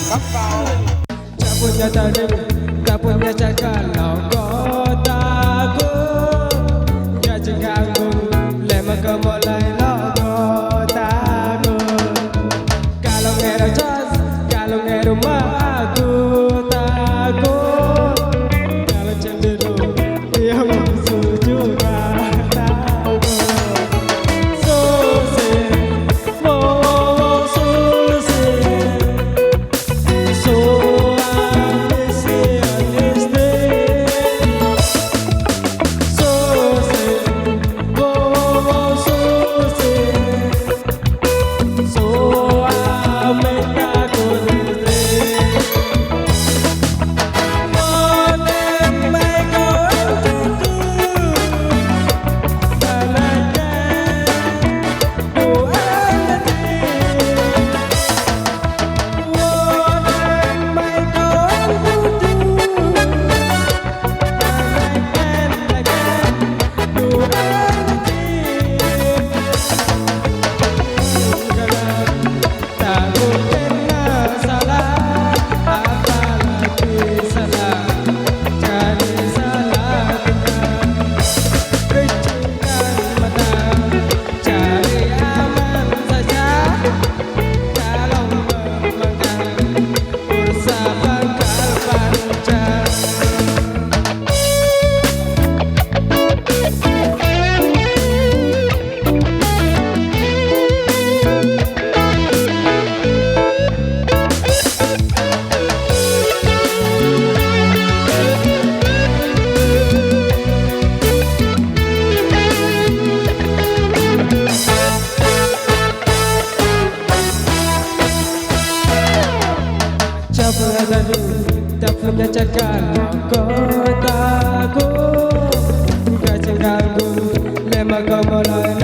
Tak punya tadi, tak punya cakap kau takut. Jangan ganggu, lema kau mulai logo takut. Kalau ngeru jos, kalau ngeru mah aku takut. Kalau cemburu, dia musuh juga takut. Susah, wow susah. So tak punya cakap kau takut. Kau ganggu, lema kau mulai